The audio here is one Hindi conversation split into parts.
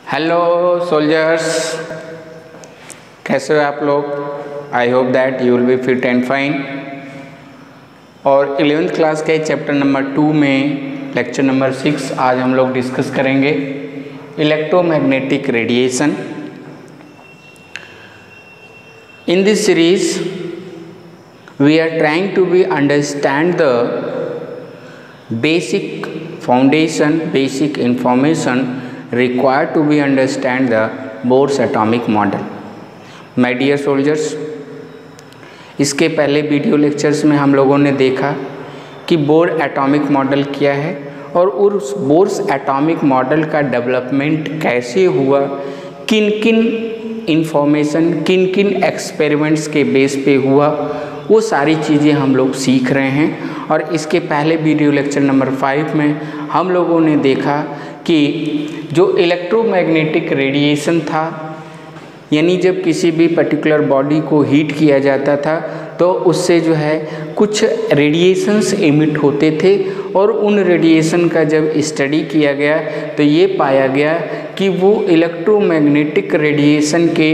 हेलो सोल्जर्स, कैसे हो आप लोग। I hope that you will be fit and fine. और 11th क्लास के चैप्टर नंबर 2 में लेक्चर नंबर 6 आज हम लोग डिस्कस करेंगे electromagnetic radiation. In this series we are trying to be understand the basic foundation, basic information required to be understand the Bohr's atomic model. My dear soldiers, इसके पहले वीडियो लेक्चर्स में हम लोगों ने देखा कि बोर एटॉमिक मॉडल क्या है और उस बोर्स एटॉमिक मॉडल का डेवलपमेंट कैसे हुआ, किन किन इंफॉर्मेशन, किन किन एक्सपेरिमेंट्स के बेस पे हुआ, वो सारी चीज़ें हम लोग सीख रहे हैं। और इसके पहले वीडियो लेक्चर नंबर 5 में हम लोगों ने देखा कि जो इलेक्ट्रोमैग्नेटिक रेडिएशन था, यानी जब किसी भी पर्टिकुलर बॉडी को हीट किया जाता था तो उससे जो है कुछ रेडिएशंस एमिट होते थे और उन रेडिएशन का जब स्टडी किया गया तो ये पाया गया कि वो इलेक्ट्रोमैग्नेटिक रेडिएशन के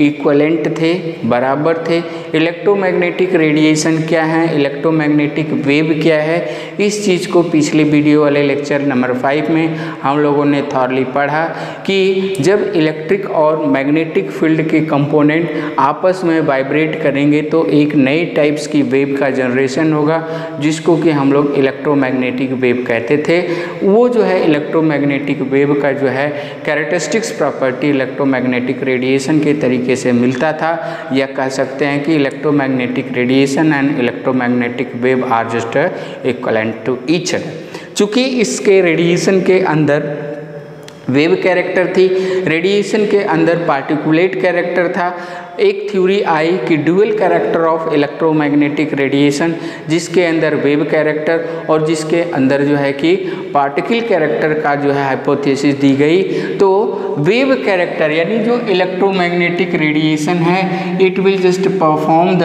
इक्वलेंट थे, बराबर थे। इलेक्ट्रोमैग्नेटिक रेडिएशन क्या है, इलेक्ट्रोमैग्नेटिक वेव क्या है, इस चीज़ को पिछले वीडियो वाले लेक्चर नंबर 5 में हम लोगों ने थॉरली पढ़ा कि जब इलेक्ट्रिक और मैग्नेटिक फील्ड के कंपोनेंट आपस में वाइब्रेट करेंगे तो एक नए टाइप्स की वेव का जनरेशन होगा जिसको कि हम लोग इलेक्ट्रोमैग्नेटिक वेव कहते थे। वो जो है इलेक्ट्रोमैग्नेटिक वेव का जो है कैरेक्टरिस्टिक्स प्रॉपर्टी इलेक्ट्रोमैग्नेटिक रेडिएशन के तरीके से मिलता था, या कह सकते हैं कि electromagnetic radiation and electromagnetic wave are just equivalent to each other. चूँकि इसके रेडिएशन के अंदर वेव कैरेक्टर थी, रेडिएशन के अंदर पार्टिकुलेट कैरेक्टर था, एक थ्योरी आई कि dual character of electromagnetic radiation, जिसके अंदर वेव कैरेक्टर और जिसके अंदर जो है कि पार्टिकल कैरेक्टर का जो है हाइपोथेसिस दी गई। तो वेव कैरेक्टर यानी जो इलेक्ट्रोमैग्नेटिक रेडिएशन है, it will just perform the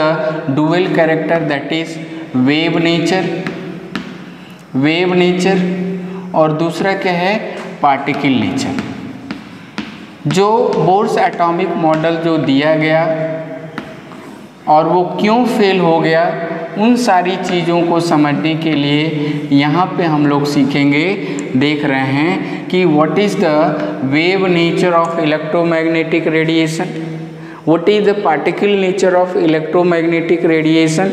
dual character, that is wave nature और दूसरा क्या है, पार्टिकल नेचर। जो बोर्स एटॉमिक मॉडल जो दिया गया और वो क्यों फेल हो गया, उन सारी चीज़ों को समझने के लिए यहाँ पे हम लोग सीखेंगे, देख रहे हैं कि what is the wave nature of electromagnetic radiation, what is the particle nature of electromagnetic radiation.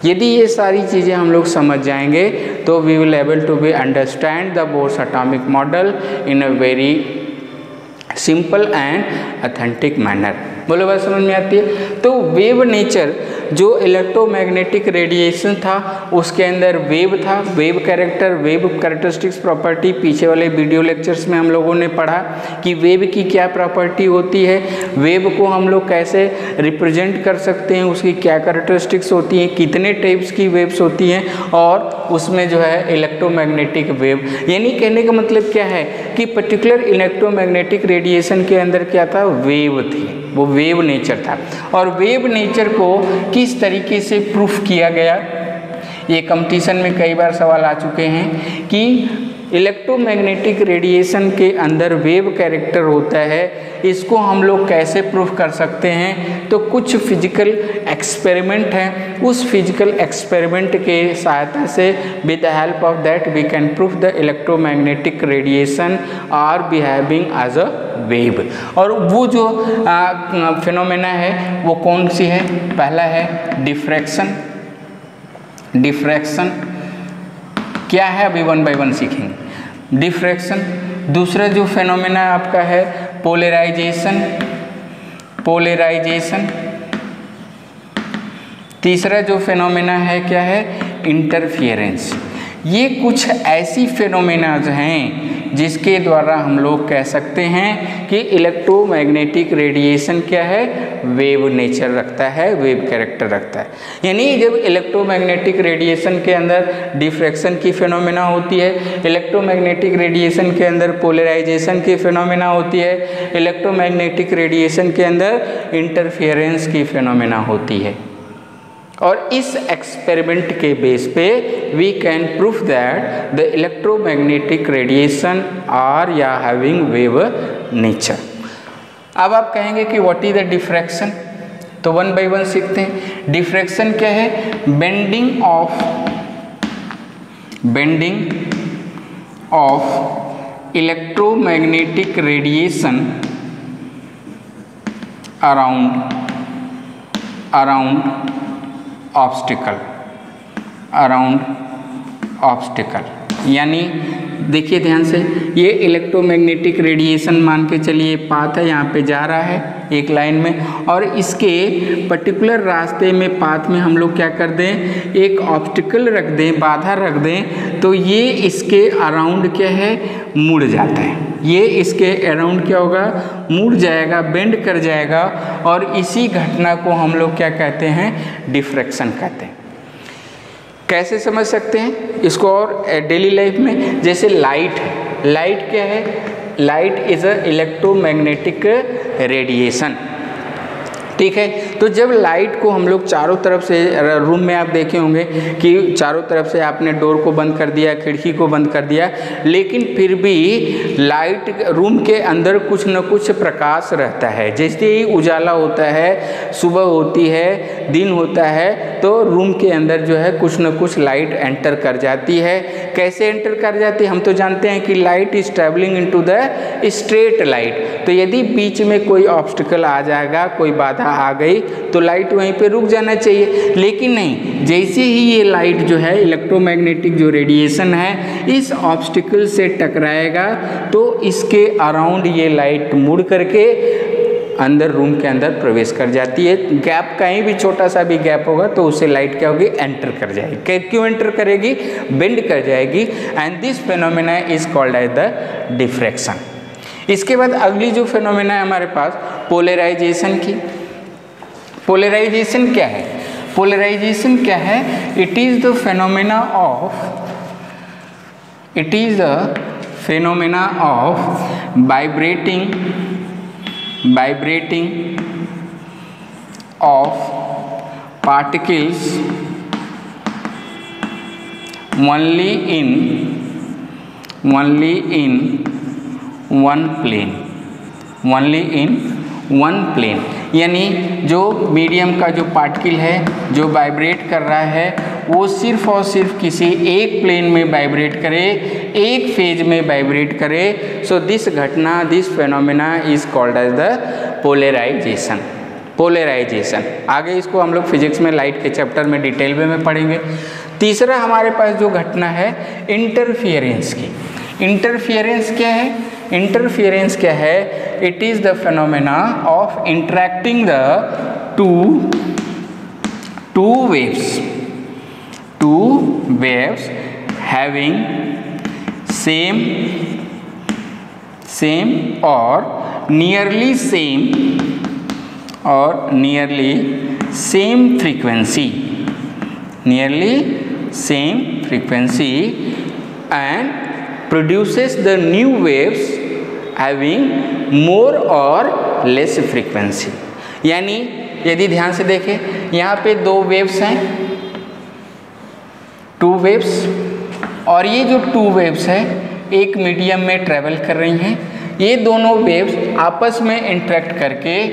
यदि ये सारी चीज़ें हम लोग समझ जाएंगे तो we will able to be understand the Bohr's atomic model in a very simple and authentic manner. बोलो बात समझ में आती है। तो वेव नेचर जो इलेक्ट्रोमैग्नेटिक रेडिएशन था उसके अंदर वेव था, wave character, wave characteristics property पीछे वाले वीडियो लेक्चर्स में हम लोगों ने पढ़ा कि वेव की क्या प्रॉपर्टी होती है, वेव को हम लोग कैसे रिप्रेजेंट कर सकते हैं, उसकी क्या कैरेक्टरिस्टिक्स होती हैं, कितने टाइप्स की वेव्स होती हैं, और उसमें जो है इलेक्ट्रोमैग्नेटिक वेव, यानी कहने का मतलब क्या है कि पर्टिकुलर इलेक्ट्रोमैग्नेटिक रेडिएशन के अंदर क्या था, वेव थी, वो वेव नेचर था। और वेव नेचर को किस तरीके से प्रूफ किया गया, ये कंपटीशन में कई बार सवाल आ चुके हैं कि इलेक्ट्रोमैग्नेटिक रेडिएशन के अंदर वेव कैरेक्टर होता है, इसको हम लोग कैसे प्रूफ कर सकते हैं। तो कुछ फिजिकल एक्सपेरिमेंट हैं, उस फिजिकल एक्सपेरिमेंट के सहायता से with the help of that we can proof the electromagnetic radiation are behaving as a wave. और वो जो फिनोमेना है वो कौन सी है, पहला है डिफ्रैक्शन। डिफ्रैक्शन क्या है, अभी 1 बाय 1 सीखेंगे। डिफ्रैक्शन। दूसरा जो फिनोमेना आपका है पोलराइजेशन। तीसरा जो फिनोमेना है क्या है, इंटरफियरेंस। ये कुछ ऐसी फिनोमेनाज हैं जिसके द्वारा हम लोग कह सकते हैं कि इलेक्ट्रोमैग्नेटिक रेडिएशन क्या है, वेव नेचर रखता है, वेव कैरेक्टर रखता है। यानी जब इलेक्ट्रोमैग्नेटिक रेडिएशन के अंदर डिफ्रैक्शन की फिनोमेना होती है, इलेक्ट्रोमैग्नेटिक रेडिएशन के अंदर पोलराइजेशन की फिनोमेना होती है, इलेक्ट्रोमैग्नेटिक रेडिएशन के अंदर इंटरफियरेंस की फिनोमेना होती है। और इस एक्सपेरिमेंट के बेस पे we can proof that the electromagnetic radiation are या हैविंग वेव नेचर। अब आप कहेंगे कि व्हाट इज द डिफ्रैक्शन, तो वन बाय वन सीखते हैं। डिफ्रैक्शन क्या है? Bending of electromagnetic radiation around obstacle. यानी देखिए ध्यान से, ये इलेक्ट्रोमैग्नेटिक रेडिएशन मान के चलिए पाथ है, यहाँ पे जा रहा है एक लाइन में, और इसके पर्टिकुलर रास्ते में पाथ में हम लोग क्या कर दें, एक ऑब्स्टिकल रख दें, बाधा रख दें, तो ये इसके अराउंड क्या है, मुड़ जाता है। ये इसके अराउंड क्या होगा, मुड़ जाएगा, बेंड कर जाएगा, और इसी घटना को हम लोग क्या कहते हैं, डिफ्रैक्शन कहते हैं। कैसे समझ सकते हैं इसको और डेली लाइफ में? जैसे लाइट है, लाइट क्या है, light is a electromagnetic radiation, ठीक है। तो जब लाइट को हम लोग चारों तरफ से, रूम में आप देखे होंगे कि चारों तरफ से आपने डोर को बंद कर दिया, खिड़की को बंद कर दिया, लेकिन फिर भी लाइट रूम के अंदर कुछ न कुछ प्रकाश रहता है। जैसे ही उजाला होता है, सुबह होती है, दिन होता है, तो रूम के अंदर जो है कुछ न कुछ लाइट एंटर कर जाती है। कैसे एंटर कर जाती है? हम तो जानते हैं कि light is travelling into the straight light. तो यदि बीच में कोई ऑब्स्टिकल आ जाएगा, कोई बाधा आ गई, तो लाइट वहीं पे रुक जाना चाहिए, लेकिन नहीं, जैसे ही ये लाइट जो है, इलेक्ट्रोमैग्नेटिक जो रेडिएशन है, इस ऑब्स्टिकल से टकराएगा, तो इसके अराउंड ये लाइट मुड़ करके अंदर, रूम के अंदर प्रवेश कर जाती है। गैप, कहीं भी छोटा सा भी गैप होगा तो उससे लाइट क्या होगी, एंटर कर जाएगी। क्यों एंटर करेगी? बेंड कर जाएगी, and this phenomena is called as the diffraction. इसके बाद अगली जो फेनोमेना है हमारे पास, पोलराइजेशन की। पोलराइजेशन क्या है? पोलराइजेशन क्या है? It is the phenomena of vibrating of particles only in one plane। यानी जो मीडियम का जो पार्टिकल है, जो वाइब्रेट कर रहा है, वो सिर्फ और सिर्फ किसी एक प्लेन में वाइब्रेट करे, एक फेज में वाइब्रेट करे। सो दिस घटना, this phenomena is called as the polarisation. Polarisation, आगे इसको हम लोग फिजिक्स में लाइट के चैप्टर में डिटेल में पढ़ेंगे। तीसरा हमारे पास जो घटना है, इंटरफियरेंस की। इंटरफियरेंस क्या है? इंटरफियरेंस क्या है? It is the phenomena of interacting the two waves having same or nearly same frequency and produces the new waves having more or less frequency। यानी यदि ध्यान से देखें, यहाँ पे दो वेव्स हैं, टू वेव्स, और ये जो टू वेव्स है एक मीडियम में ट्रेवल कर रही हैं। ये दोनों वेव्स आपस में इंटरेक्ट करके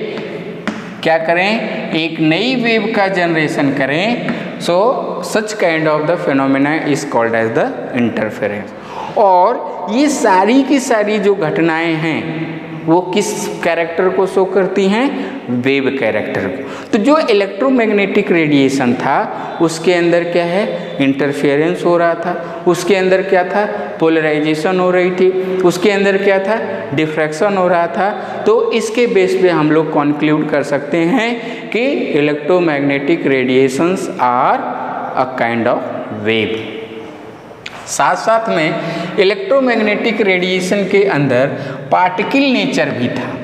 क्या करें, एक नई वेव का जनरेशन करें। So such kind of the phenomena is called as the interference. और ये सारी की सारी जो घटनाएं हैं वो किस कैरेक्टर को शो करती हैं? वेव कैरेक्टर को। तो जो इलेक्ट्रोमैग्नेटिक रेडिएशन था उसके अंदर क्या है, इंटरफेरेंस हो रहा था, उसके अंदर क्या था, पोलराइजेशन हो रही थी, उसके अंदर क्या था, डिफ्रैक्शन हो रहा था। तो इसके बेस पे हम लोग कॉन्क्लूड कर सकते हैं कि electromagnetic radiations are a kind of wave. साथ साथ में इलेक्ट्रोमैग्नेटिक रेडिएशन के अंदर पार्टिकल नेचर भी था।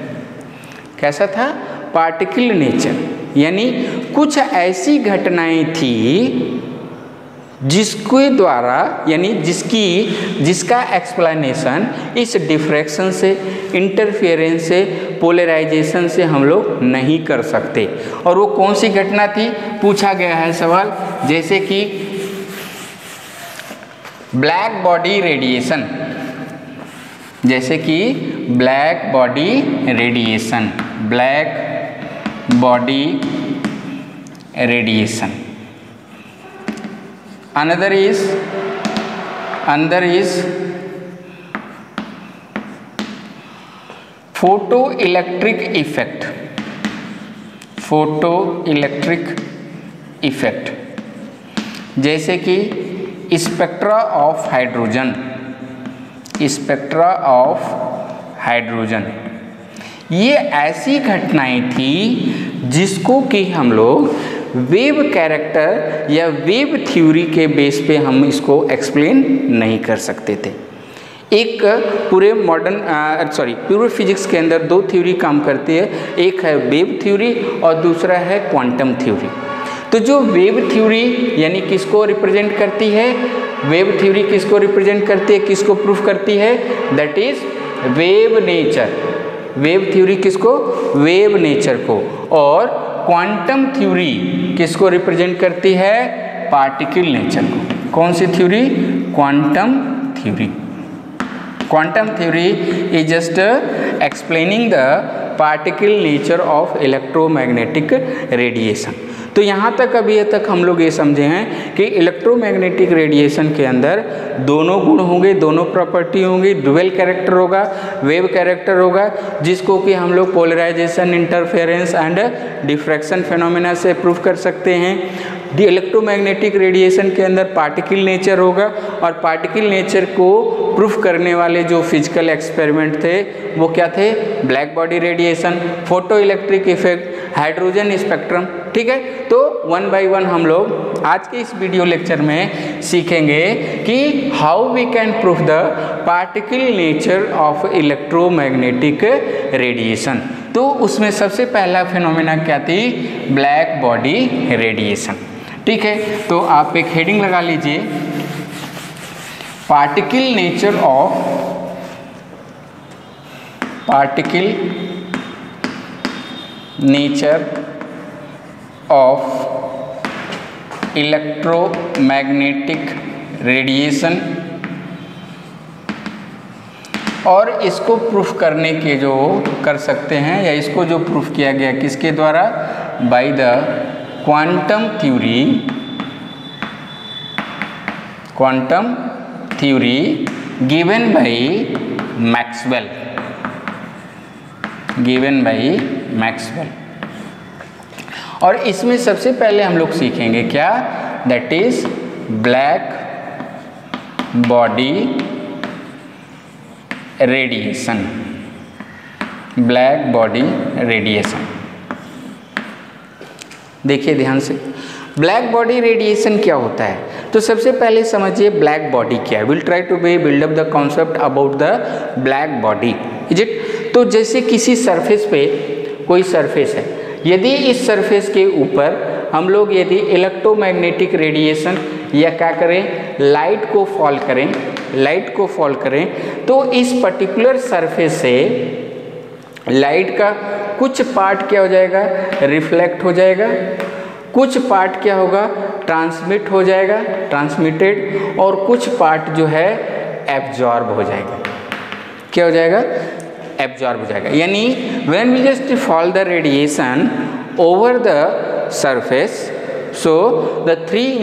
कैसा था? पार्टिकल नेचर, यानी कुछ ऐसी घटनाएं थी जिसके द्वारा, यानी जिसका एक्सप्लेनेशन इस डिफ्रैक्शन से, इंटरफेरेंस से, पोलराइजेशन से हम लोग नहीं कर सकते। और वो कौन सी घटना थी? पूछा गया है सवाल, जैसे कि ब्लैक बॉडी रेडिएशन। जैसे कि black body radiation, black body radiation. Another is photo electric effect, photo electric effect, जैसे कि spectra of hydrogen, spectra of hydrogen. ये ऐसी घटनाएं थी जिसको कि हम लोग वेव कैरेक्टर या वेव थ्योरी के बेस पे हम इसको एक्सप्लेन नहीं कर सकते थे। एक पूरे पूरे फिजिक्स के अंदर दो थ्योरी काम करती है, एक है वेव थ्योरी और दूसरा है क्वांटम थ्योरी। तो जो वेव थ्योरी यानी किसको रिप्रेजेंट करती है, वेव थ्योरी किसको रिप्रेजेंट करती है, किसको प्रूफ करती है, that is wave nature. Wave theory किसको, वेव नेचर को। और क्वांटम थ्योरी किसको रिप्रेजेंट करती है, पार्टिकल नेचर को। कौन सी theory, quantum theory. Quantum theory is just explaining the particle nature of electromagnetic radiation. तो यहाँ तक अभी तक हम लोग ये समझे हैं कि इलेक्ट्रोमैग्नेटिक रेडिएशन के अंदर दोनों गुण होंगे, दोनों प्रॉपर्टी होंगी, डुअल कैरेक्टर होगा, वेव कैरेक्टर होगा, जिसको कि हम लोग polarisation, interference and diffraction phenomena से प्रूव कर सकते हैं। इलेक्ट्रोमैग्नेटिक रेडिएशन के अंदर पार्टिकल नेचर होगा और पार्टिकल नेचर को प्रूफ करने वाले जो फिजिकल एक्सपेरिमेंट थे वो क्या थे, black body radiation, photo electric effect, hydrogen spectrum. ठीक है, तो वन बाय वन हम लोग आज के इस वीडियो लेक्चर में सीखेंगे कि how we can proof the particle nature of electromagnetic radiation. तो उसमें सबसे पहला फिनोमेना क्या थी, ब्लैक बॉडी रेडिएशन। ठीक है, तो आप एक हेडिंग लगा लीजिए, particle nature of electromagnetic radiation. और इसको प्रूफ करने के जो कर सकते हैं या इसको जो प्रूफ किया गया किसके द्वारा, by the quantum theory given by Maxwell. और इसमें सबसे पहले हम लोग सीखेंगे क्या, that is black body radiation, black body radiation. देखिए ध्यान से, ब्लैक बॉडी रेडिएशन क्या होता है। तो सबसे पहले समझिए ब्लैक बॉडी क्या है। Will try to build up the concept about the black body, is it. तो जैसे किसी सरफेस पे कोई सरफेस है, यदि इस सरफेस के ऊपर हम लोग यदि इलेक्ट्रोमैग्नेटिक रेडिएशन या क्या करें, लाइट को फॉल करें, तो इस पर्टिकुलर सरफेस से लाइट का कुछ पार्ट क्या हो जाएगा, रिफ्लेक्ट हो जाएगा, कुछ पार्ट क्या होगा, ट्रांसमिट हो जाएगा, ट्रांसमिटेड, और कुछ पार्ट जो है एब्जॉर्ब हो जाएगा। क्या हो जाएगा, एब्जॉर्ब हो जाएगा। यानी when we just fall the radiation over the surface, so the three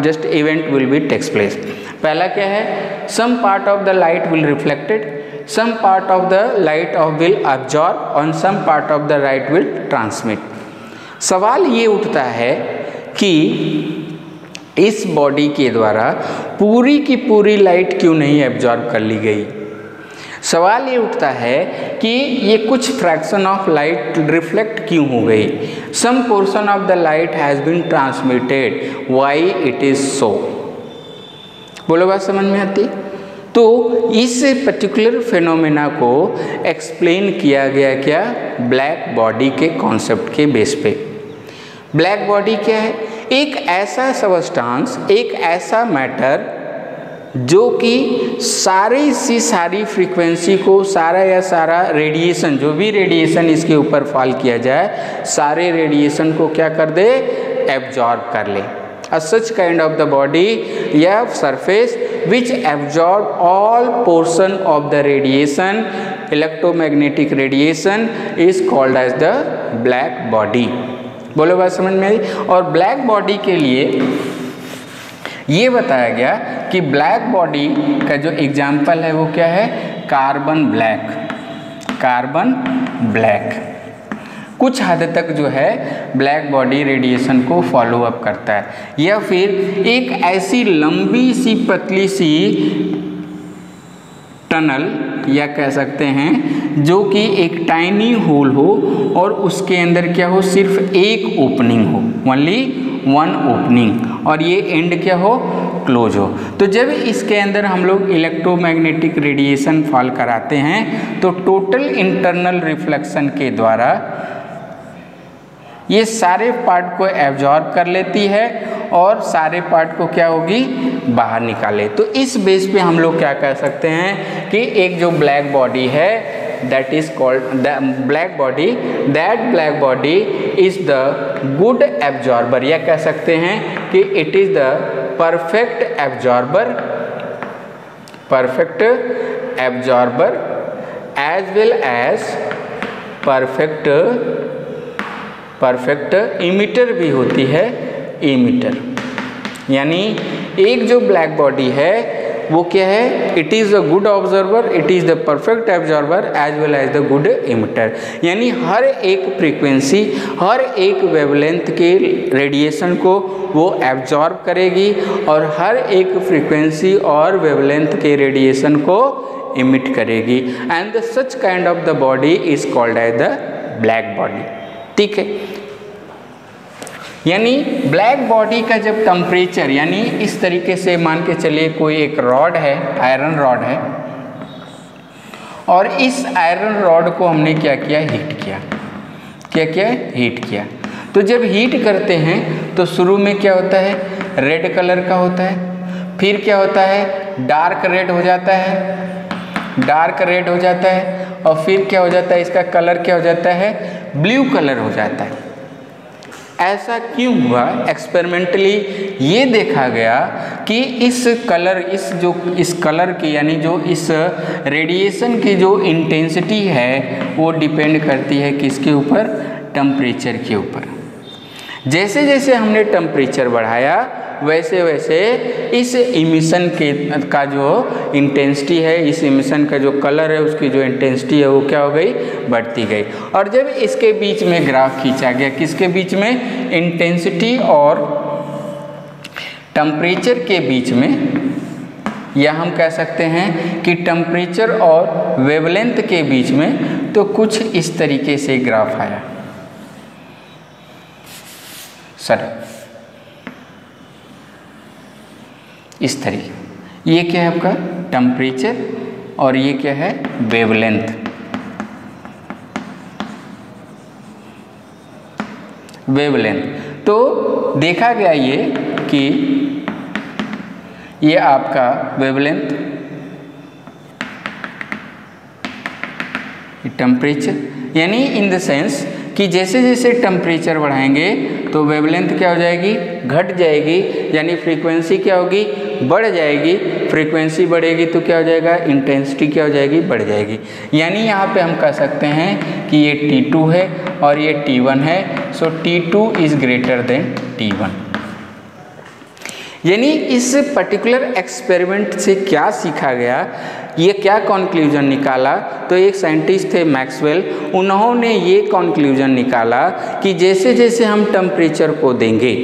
just event will be takes place. पहला क्या है, some part of the light will reflected, some part of the light will absorb and some part of the light will transmit. सवाल ये उठता है कि इस बॉडी के द्वारा पूरी की पूरी लाइट क्यों नहीं एब्जॉर्ब कर ली गई। सवाल ये उठता है कि ये कुछ फ्रैक्शन ऑफ लाइट रिफ्लेक्ट क्यों हो गई। Some portion of the light has been transmitted, why it is so. बोलो बात समझ में आती। तो इस पर्टिकुलर फिनोमेना को एक्सप्लेन किया गया क्या, ब्लैक बॉडी के कॉन्सेप्ट के बेस पे। ब्लैक बॉडी क्या है, एक ऐसा सबस्टांस, एक ऐसा मैटर जो कि सारी फ्रीक्वेंसी को, सारा रेडिएशन, जो भी रेडिएशन इसके ऊपर फॉल किया जाए, सारे रेडिएशन को क्या कर दे, एब्जॉर्ब कर ले। सच काइंड ऑफ द बॉडी या surface which absorb all portion of the radiation, electromagnetic radiation is called as the black body। बोलो बात समझ में आई। और ब्लैक बॉडी के लिए ये बताया गया कि ब्लैक बॉडी का जो एग्जाम्पल है वो क्या है, कार्बन ब्लैक। कार्बन ब्लैक कुछ हद तक जो है ब्लैक बॉडी रेडिएशन को फॉलो अप करता है, या फिर एक ऐसी लंबी सी पतली सी टनल या कह सकते हैं जो कि एक टाइनी होल हो और उसके अंदर क्या हो, सिर्फ एक ओपनिंग हो, ओनली वन ओपनिंग, और ये एंड क्या हो, क्लोज हो। तो जब इसके अंदर हम लोग इलेक्ट्रोमैग्नेटिक रेडिएशन फॉल कराते हैं तो टोटल इंटरनल रिफ्लेक्शन के द्वारा ये सारे पार्ट को एब्जॉर्ब कर लेती है और सारे पार्ट को क्या होगी, बाहर निकाले। तो इस बेस पे हम लोग क्या कह सकते हैं कि एक जो ब्लैक बॉडी है that is called the black body, that black body is the good absorber, या कह सकते हैं कि it is the perfect absorber as well as perfect emitter भी होती है, emitter। यानी एक जो ब्लैक बॉडी है वो क्या है, it is a good observer, it is the perfect absorber as well as the good emitter. यानी हर एक फ्रीक्वेंसी, हर एक वेवलेंथ के रेडिएशन को वो एब्जॉर्ब करेगी और हर एक फ्रीक्वेंसी और वेवलेंथ के रेडिएशन को इमिट करेगी, and such kind of the body is called as the black body. ठीक है, यानी ब्लैक बॉडी का जब टेम्परेचर, यानी इस तरीके से मान के चलिए कोई एक रॉड है, आयरन रॉड है, और इस आयरन रॉड को हमने क्या किया, हीट किया। क्या किया, हीट किया। तो जब हीट करते हैं तो शुरू में क्या होता है, रेड कलर का होता है, फिर क्या होता है, डार्क रेड हो जाता है, डार्क रेड हो जाता है, और फिर क्या हो जाता है, इसका कलर क्या हो जाता है, ब्लू कलर हो जाता है। ऐसा क्यों हुआ, एक्सपेरिमेंटली ये देखा गया कि इस कलर की, यानी जो इस रेडिएशन की जो इंटेंसिटी है वो डिपेंड करती है किसके ऊपर, टेम्परेचर के ऊपर। जैसे जैसे हमने टेम्परेचर बढ़ाया वैसे वैसे इस इमिशन का जो इंटेंसिटी है, इस इमिशन का जो कलर है उसकी जो इंटेंसिटी है वो क्या हो गई, बढ़ती गई। और जब इसके बीच में ग्राफ खींचा गया, किसके बीच में, इंटेंसिटी और टेम्परेचर के बीच में, या हम कह सकते हैं कि टेम्परेचर और वेवलेंथ के बीच में, तो कुछ इस तरीके से ग्राफ आया। सर इस तरीके, ये क्या है आपका टेम्परेचर और ये क्या है, वेवलेंथ। वेवलेंथ तो देखा गया ये कि ये आपका वेवलेंथ, टेम्परेचर, यानी इन द सेंस कि जैसे जैसे टेम्परेचर बढ़ाएंगे तो वेवलेंथ क्या हो जाएगी, घट जाएगी, यानी फ्रीक्वेंसी क्या होगी, बढ़ जाएगी। फ्रीक्वेंसी बढ़ेगी तो क्या हो जाएगा, इंटेंसिटी क्या हो जाएगी, बढ़ जाएगी। यानी यहाँ पे हम कह सकते हैं कि ये T2 है और ये T1 है, सो T2 is greater than T1। यानी इस पर्टिकुलर एक्सपेरिमेंट से क्या सीखा गया, ये क्या कंक्लूजन निकाला, तो एक साइंटिस्ट थे मैक्सवेल, उन्होंने ये कंक्लूजन निकाला कि जैसे जैसे हम टेम्परेचर को देंगे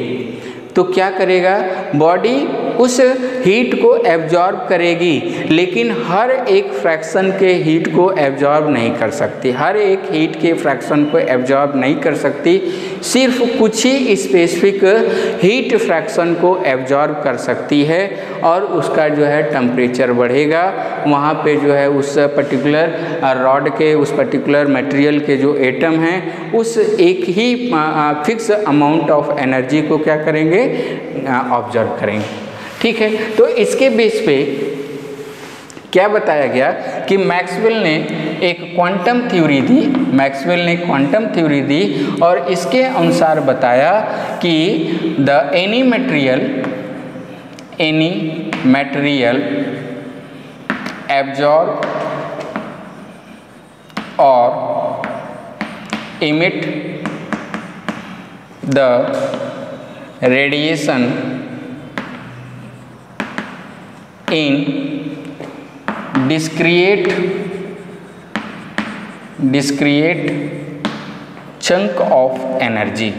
तो क्या करेगा, बॉडी उस हीट को एब्जॉर्ब करेगी, लेकिन हर एक फ्रैक्शन के हीट को एब्जॉर्ब नहीं कर सकती, हर एक हीट के फ्रैक्शन को एब्जॉर्ब नहीं कर सकती, सिर्फ कुछ ही स्पेसिफिक हीट फ्रैक्शन को एब्जॉर्ब कर सकती है, और उसका जो है टेम्परेचर बढ़ेगा। वहाँ पे जो है उस पर्टिकुलर रॉड के, उस पर्टिकुलर मटेरियल के जो एटम हैं, उस एक ही फिक्स अमाउंट ऑफ एनर्जी को क्या करेंगे, ऑब्जर्व करेंगे। ठीक है, तो इसके बेस पे क्या बताया गया कि मैक्सवेल ने एक क्वांटम थ्योरी दी, मैक्सवेल ने क्वांटम थ्योरी दी, और इसके अनुसार बताया कि the any material any material absorb or emit the radiation in discrete chunk of energy,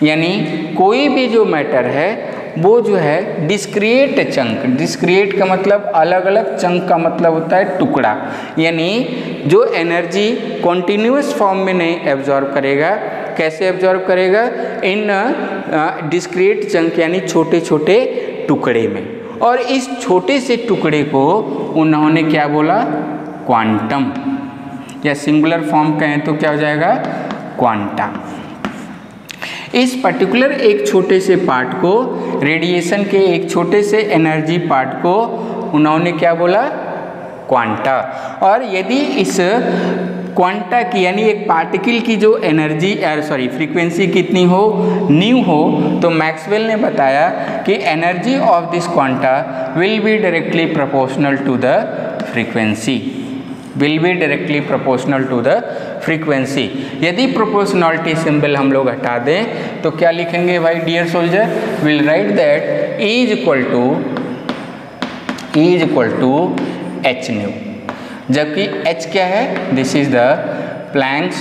यानी कोई भी जो मैटर है वो जो है डिस्क्रिएट चंक, डिस्क्रिएट का मतलब अलग अलग, चंक का मतलब होता है टुकड़ा, यानी जो एनर्जी कॉन्टिन्यूस फॉर्म में नहीं एब्जॉर्ब करेगा, कैसे एब्जॉर्ब करेगा, इन डिस्क्रिएट चंक यानी छोटे छोटे टुकड़े में। और इस छोटे से टुकड़े को उन्होंने क्या बोला, क्वांटम, या सिंगुलर फॉर्म कहें तो क्या हो जाएगा, क्वांटा। इस पर्टिकुलर एक छोटे से पार्ट को, रेडिएशन के एक छोटे से एनर्जी पार्ट को उन्होंने क्या बोला, क्वांटा। और यदि इस क्वांटा की यानी एक पार्टिकल की जो एनर्जी फ्रीक्वेंसी कितनी हो, न्यू हो, तो मैक्सवेल ने बताया कि energy of this quanta will be directly proportional to the frequency, will be directly proportional to the frequency. यदि प्रोपोर्शनलिटी सिंबल हम लोग हटा दें तो क्या लिखेंगे भाई dear soldier, will write that E is equal to H nu, जबकि H क्या है, this is the Planck's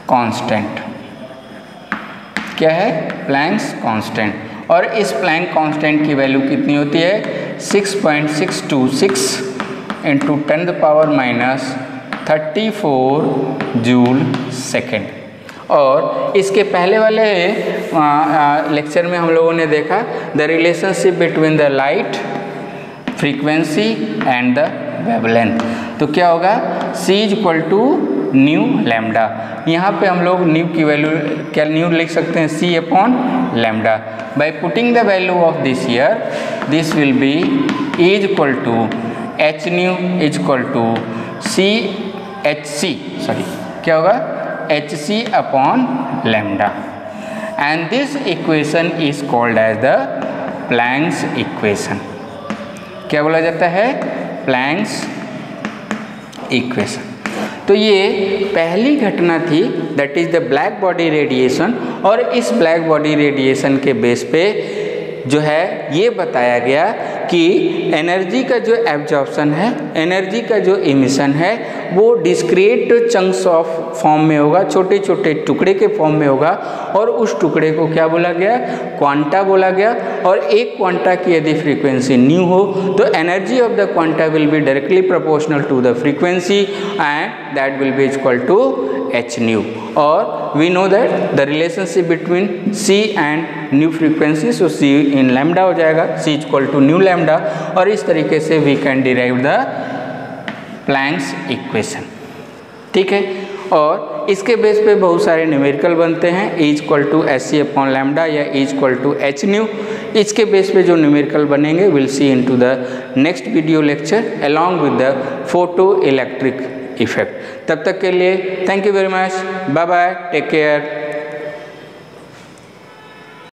constant, क्या है, प्लैंक्स कांस्टेंट। और इस प्लैंक कांस्टेंट की वैल्यू कितनी होती है, 6.626 इंटू 10⁻³ जूल सेकेंड। और इसके पहले वाले लेक्चर में हम लोगों ने देखा the relationship between the light frequency and the wavelength. तो क्या होगा, C is equal to nu lambda. यहाँ पे हम लोग न्यू की वैल्यू क्या न्यू लिख सकते हैं, C upon lambda. By putting the value of this year, this will be E is equal to H nu is equal to क्या होगा, HC upon lambda. And this equation is called as the Planck's equation. क्या बोला जाता है, प्लैंक्स इक्वेशन। तो ये पहली घटना थी, that is the black body radiation. और इस ब्लैक बॉडी रेडिएशन के बेस पे जो है ये बताया गया कि एनर्जी का जो एब्जॉर्प्शन है, एनर्जी का जो इमिशन है, वो डिस्क्रीट चंक्स ऑफ फॉर्म में होगा, छोटे छोटे टुकड़े के फॉर्म में होगा। और उस टुकड़े को क्या बोला गया, क्वांटा बोला गया। और एक क्वांटा की यदि फ्रीक्वेंसी न्यू हो तो energy of the quanta will be directly proportional to the frequency and that will be equal to H nu. और we know that the relationship between C and nu frequency, so C in lambda हो जाएगा, C equal to nu lambda. और इस तरीके से we can derive the Planck's equation, ठीक है। और इसके बेस पे बहुत सारे न्यूमेरिकल बनते हैं, E equal to SC upon lambda या E equal to H nu. इसके बेस पे जो न्यूमेरिकल बनेंगे will see into the next video lecture along with the photoelectric effect. तब तक के लिए thank you very much, bye bye, take care.